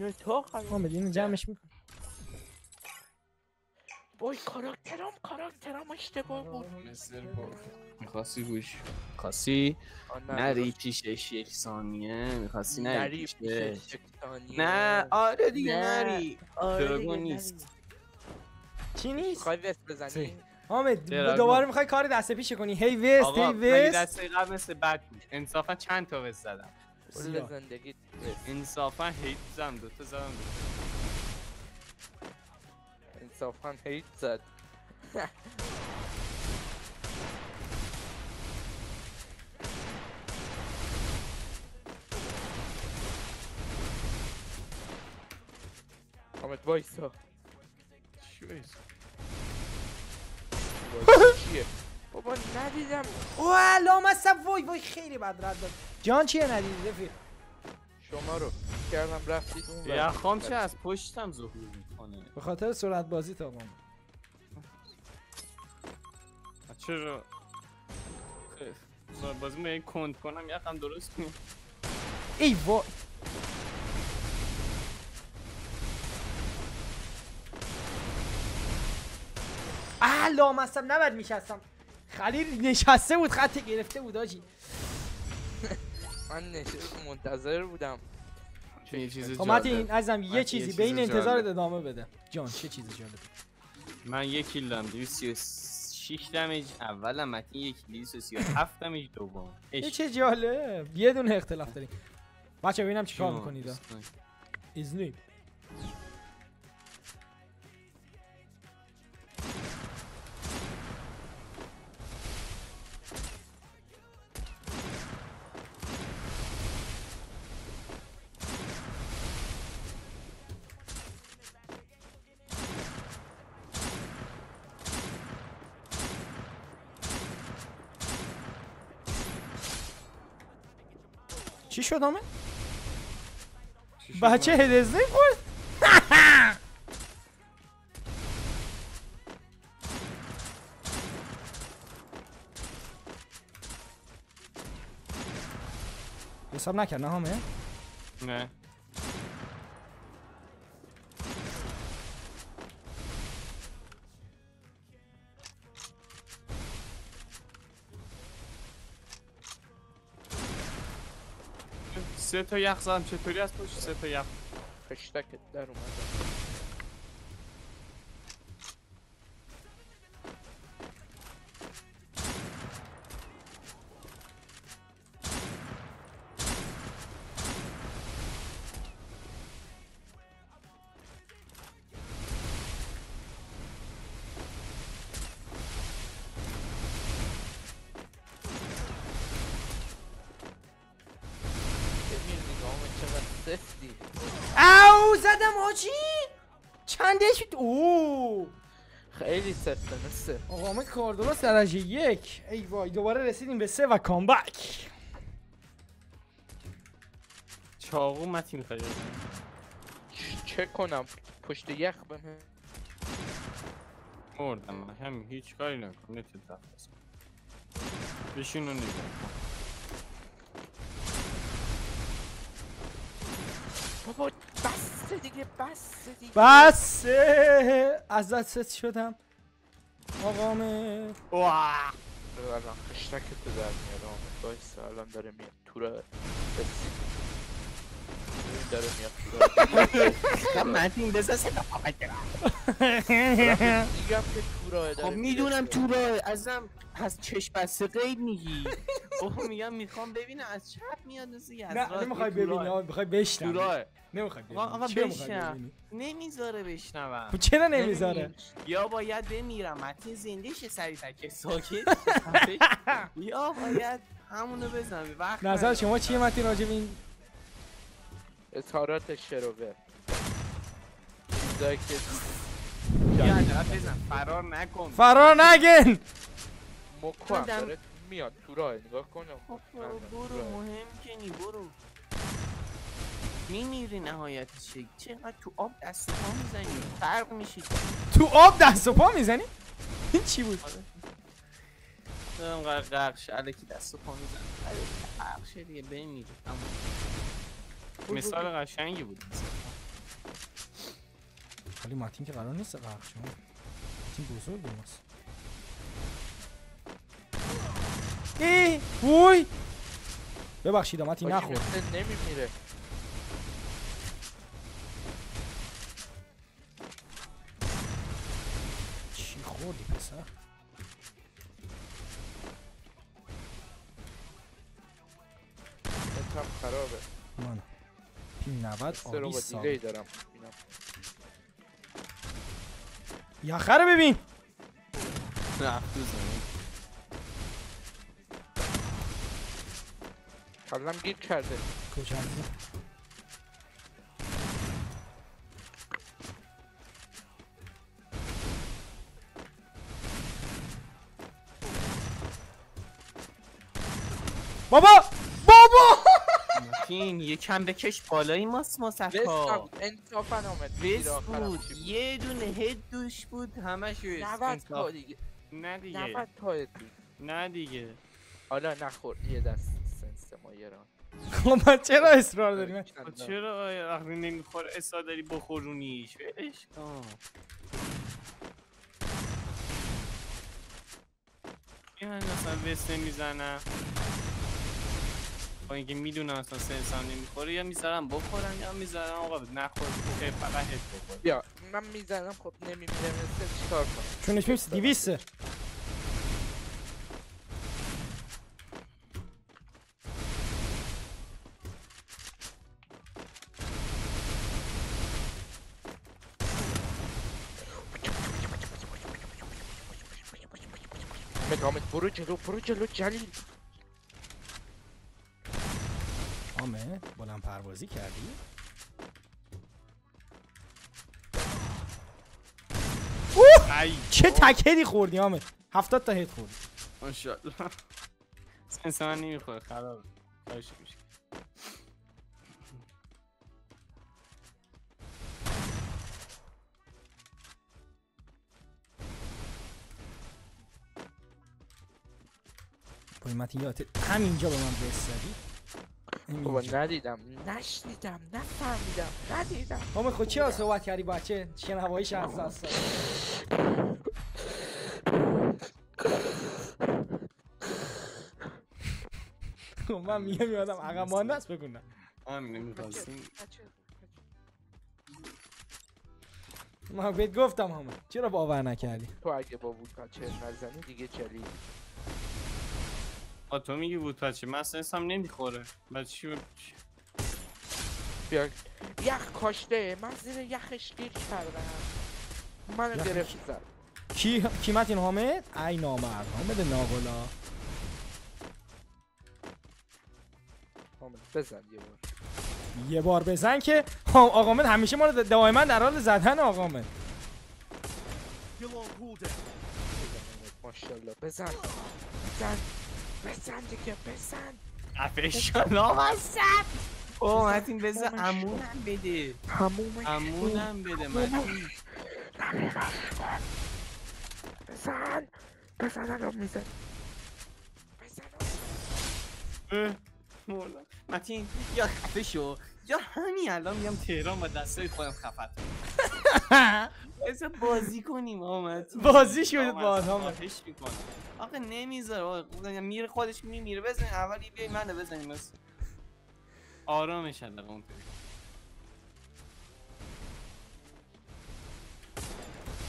نه تا حامد اینو جمعش میکن. وای کاراکترم اشتباه بود. میخواستی گوش میخواستی نری پیشش 1 ثانیه میخواستی نری پیشش نه آره دیگه نری درگو نیست چی نیست؟ میخوای وست بزنی؟ حامد دوباره میخوای کار دست پیش کنی هی وست هی وست. دسته قبل مثل بد بود انصافا چند تا وست زدم کل زندگی انصافا هیت زدم 2 تا زدم انصافا هیت زد. حامد وایسا چیه؟ بابا ندیدم. اوه لامصب وای خیلی بد رد داد. جان چیه ندیدی رفیق؟ شما رو کردم رفتید اون ور. یخام چه از پشتم ظهور میکنه به خاطر سرعت بازی تا قام. چرا؟ بازی میگه کند کنم یخم درست کنم. ای وای لامصب نباید میشستم. خلیل نشسته بود خط گرفته بود آجی. من منتظر بودم. متین عزیزم یه چیزی بین انتظارت ادامه بده. جان چه چیزی جالب؟ من 1 کیل دارم 236 دمیج اولم متین 1 کیل 237 دمیج دوم. چه جالب. یه دونه اختلاف داریم. بچه ببینم چیکار میکنید. ایزنی چی شد آمه؟ بچه هدزنی خورد؟ حساب نکرد نه همه؟ نه 3 تا یخ زدم چطوری از پشت 3 تا یخ خشتکت در اومده. او زدم آجی چندش اوه خیلی سفته مثل آقا کار درست درجه 1. ای وای دوباره رسیدیم به 3 و کامبک. چاقو متین میخوای چه کنم پشت یخ بهم مردم همین هیچ کاری نکن نتید دفت بشین و نگاه بابا بسته دیگه بسته دیگه بسه ازت ست شدم آقامه. واه الان خشتک تو در میاد آمد بایسته الان داره میاد تو را بسید داره میاد تو را متین بزن صدا پاپت میگم که تو راه داره خب میدونم تو راه ازم از چشم بسته قید میگی اوه میگم میخوام ببینم از چپ میاد نزدی از راست. نه نمیخوای ببینی میخوای بشنوی. تو راه نمیخوای ببینی. آقا چه میخوای ببینی؟ نمیذاره بشنوم. چرا نمیذاره؟ یا باید بمیرم متین زنده شه سریعتر که ساکت یا باید همونو بزنم. وقت نظر شما چیه متین راجع به این اظهارات شروور چیزایی که یا طرف بزن فرار نکن فرار نگن مکوام داره میاد تو راه نگاه کن. برو مهم کنی برو میمیری نهایتش چقدر تو آب دست پا میزنی فرق میشید تو آب دست و پا میزنی؟ این چی بود؟ دارم غرقش الکی دست و پا میزنی غرقش دیگه بمیری مثال قشنگی بود ولی ماتین که قرار نیست غرق شه. ماتین بزرگه ماست. وای ببخشید ماتین نخور. نمیمیره. چی خوردی پسر؟ نتم خرابه. من پیم 90 آبی دیلی دارم. یخه رو ببین. رفت تو زمین. کلم گیر کرده. کجا؟ بابا ماتین یکم بکش بالایی مصفا انصافا آمد. بس بود یه دونه هد دوش بود همش 90 تا دیگه. نه دیگه 90 تا بود. نه دیگه حالا نخور یه دست سنس مایران. خب چرا اصرار داری؟ چرا وقتی نمیخوره اصرار داری بخورونیش ولش کن. این اصلا وست نمیزنم با اینکه میدونم اصلا سنس هم نمیخوره یا میذارم بخورم یا میذارم آقا نخور که فقط هد بخور. بیا من میزنم خب نمیمیره مثل چیکار کنم چونش میپس 200 حامد برو جلو جلیل. حامد بلند پروازی کردی؟ چه تکهدی خوردی حامد؟ 70 تا هد خوردی ماشاءالله. سنس من نمیخوره خرابه کارش میشه. پای متین یادت همینجا به من برسدی؟ بابا ندیدم نشنیدم نفهمیدم ندیدم. حامد خود چرا صحبت کردی بچه؟ شنواییش از دست خب من میگم یادم عقب مانده است بگونم همینه میخواستیم. من بهت گفتم حامد چرا باور نکردی؟ تو اگه با بود پچه نزنی دیگه جلی. تو میگی بود پچه من سنس هم نمیخوره بعد چی بیا یخ کاشته من زیر یخش گیر کردم منو گرفت زد. کی متین حامد؟ ای نامرد حامد ناقلا. حامد بزن یه بار بزن که آقا حامد همیشه ما رو دائما در حال زدن آقا حامد. ماشاءالله بزن دیگه بزن. افشان آمستم. اوه متین بزن امونم بده. امونم بده متین. بزن الان میزن. مولا متین یا خفه شو یا همین الان میام تهران با دستای خودم خفت. بذار بازی کنیم آمد. بازی شدید با حامد. آتش میکنم. آخه نمیذاره میره خودش میمیره. بزنین اولی بیای منو بزنیم بس. آرامش حداقل اونطوری.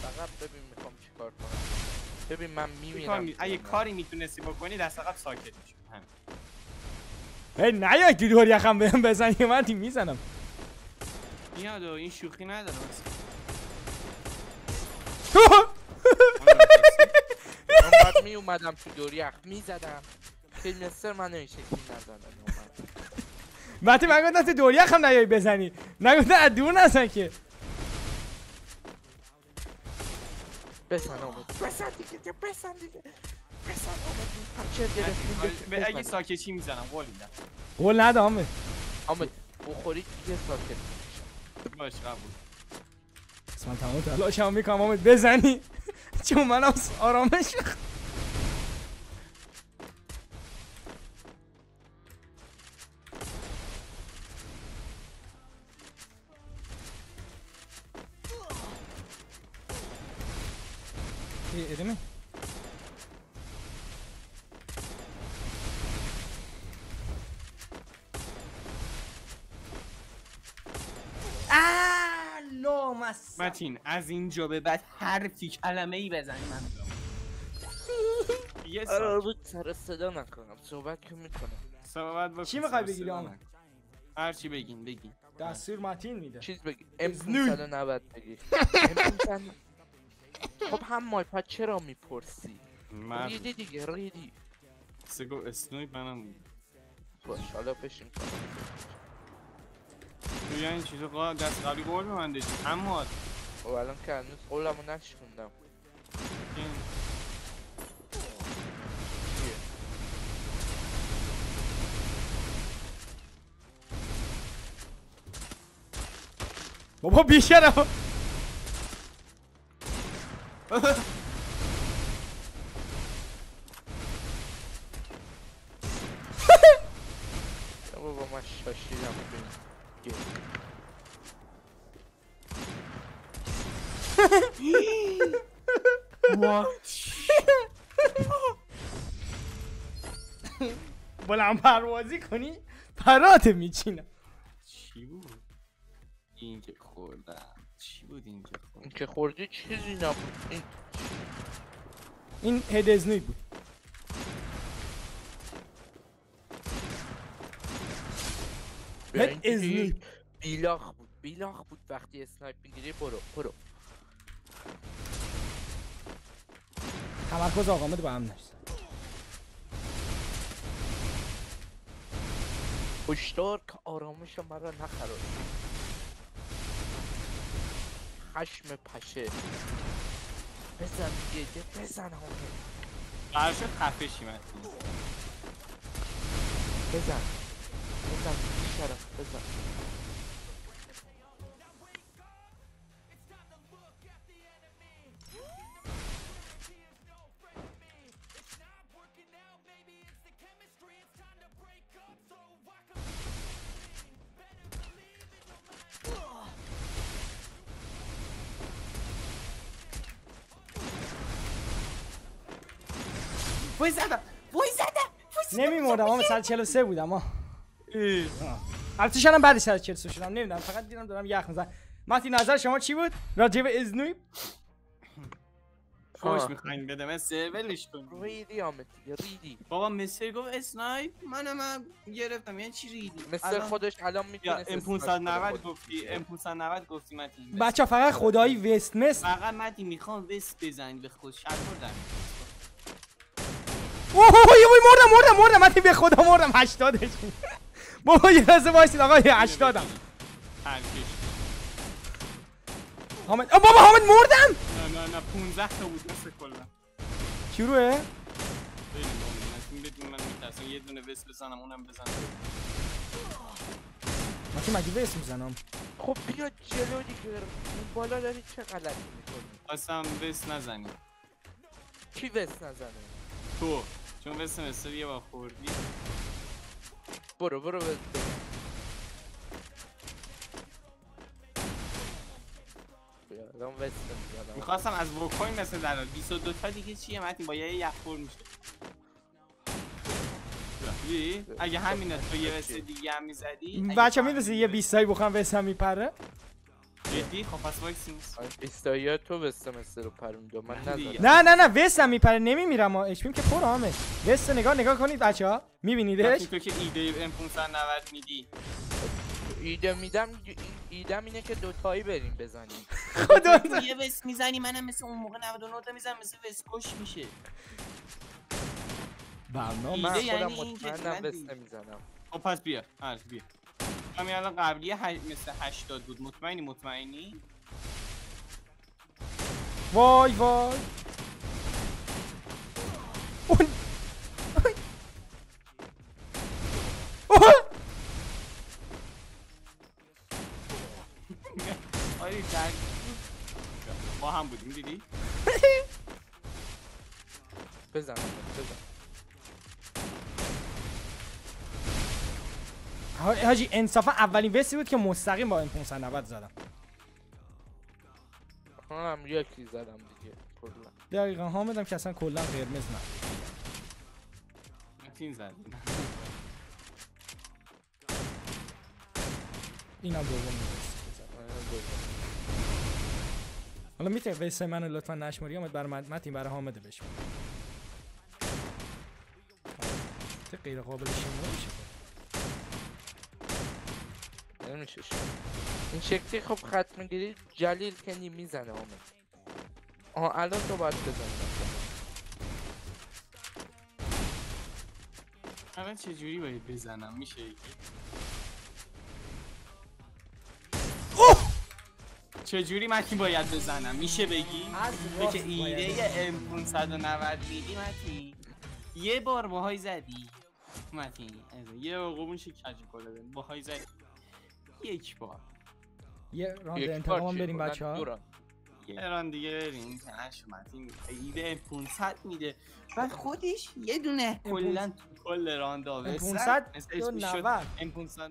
فقط ببین میخوام چیکار کنم. ببین من میمیرم. اگه کاری میتونستی بکنی دست عقب ساکت میشی. هی نیای تو دور یخم بهم بزنی من تیم میزنم. میاد این شوخی نداره. من بعد می اومدم تو دور یخ میزدم. فیلمستر من این شکلی نزدن. وقتی من گفتم تو دور یخم نیای بزنی نگفتم از دور نزن که. بزن دیگه بزن پچه گرفتیم. اگه ساکچی میزنم قول میدم. قول نده حامد. حامد بخوری دیگه ساکت میشم. باش قبول. من تمام تلاشمو میکنم حامد بزنی چون منم آرامش ادامه متین از اینجا به بعد حرفی کلمه ای بزنی من یه آره بود سر صدا نکنم صحبت که میکنم صحبت بکن چی میخوای بگیری آمد؟ هر چی بگین دستور متین میده چیز بگی M590 بگی خب هم مایپد چرا میپرسی؟ ریدی دیگه ریدی سگو اسنویپ منم باش حالا بشین تو یعنی این چیزو دست قبلی گل به من دیدی اما خب الان که هنوز قولمو نشوندم بابا بیشترم بابا من شاشیدم بلند پروازی کنی پرات میچینم چی بود؟ اینکه خوردم چی بود اینکه خوردم؟ این که خوردی چیزی نبود این هد اسنویپ بود هد اسنویپ بیلاخ بود وقتی اسنایپ میگیری برو تمرکز آقامد با هم نرسه هشدار که آرامش مرا نخراشی خشم پشه بزن دیگه بزن همه قرار شد خفه شی متین بزن شرف بزن وای زدم نمیمردم اما 143 بودم ها البته شدم بعدش 143 شدم نمیدونم فقط دیدم دارم یخ میزنم ماتی نظر شما چی بود؟ راجع به اسنویپ؟ خوش میخواین بدم استیبلش کن ریدی آمد دیگه ریدی بابا مستر گفت اسنایپ منم گرفتم یعنی چی ریدی؟ مستر خودش الان میتونه M590 گفتی M590 گفتی متین بچه فقط خدایی وست مست فقط متین میخوام وست بزنی به خود شرط بردم اوه مردم متین به خدا مردم 80 بابا یه لحظه وایسید آقا 80م حامد بابا حامد مردم نه 15 تا بود مثل کلا شروعه بدون من میترسم یه دونه وست بزنم اونم بزنم متین مگه وست میزنم خب بیا جلو دیگه اون بالا داری چه غلطی میکنی خواستم وست نزنی کی وست نزنه تو چون وست مستر یه با خوردی برو وست بزن الان وست میزنم میخواستم از وکوین مثل در 22 تا دیگه چیه متین با یه یخور میشه اگه همینه تو یه وست دیگه هم میزدی بچه میدونی یه 20 تایی بخوام وست هم میپره جدی خب پس وایسی نیست 20 تایی تو وست مستر رو پروندو من نزدم نه وست هم میپره نمیمیرم اچپیم که پر آمه وست نگاه کنید بچه ها میبینیدش تو که ایده M590 میدی ایدم اینه که دوتایی بریم بزنیم خدا یه وست میزنی منم مثل اون موقع 99 تا میزنم مثل وست کش میشه برنامه من ایده خودم یعنی این که مطمئنم من وست نمیزنم خب پس بیا بیا همین الان قبلی مثل 80 بود مطمئنی وای آره ما هم بودیم دیدی بزن حاجی انصافا اولین وستی بود که مستقیم با M590 زدم منم یکی زدم دیگه کلا. دقیقا حامدم که اصلا کلا قرمز نه. متین زد. اینم دوم نیست. حالا میتونی قصه منو لطفا نشماری آمد برای متین برای حامده بشم. تو غیر قابل شماره میشه. نمیشه این شکلی خب خط میگیری جلیل کنی میزنه آمد. الان تو باید بزنی. الان چجوری باید بزنم میشه یکی؟ چجوری متین باید بزنم میشه بگی؟ تو که ایده M590 میدی متین یه بار باهای زدی متین یه قبون کجی کلا باهای زدی یک بار یه راند انتقام بریم بچه ها. یه راند دیگه بریم تنش متین ایده M500 میده بعد خودش یه دونه کلا کل راندا M590 M500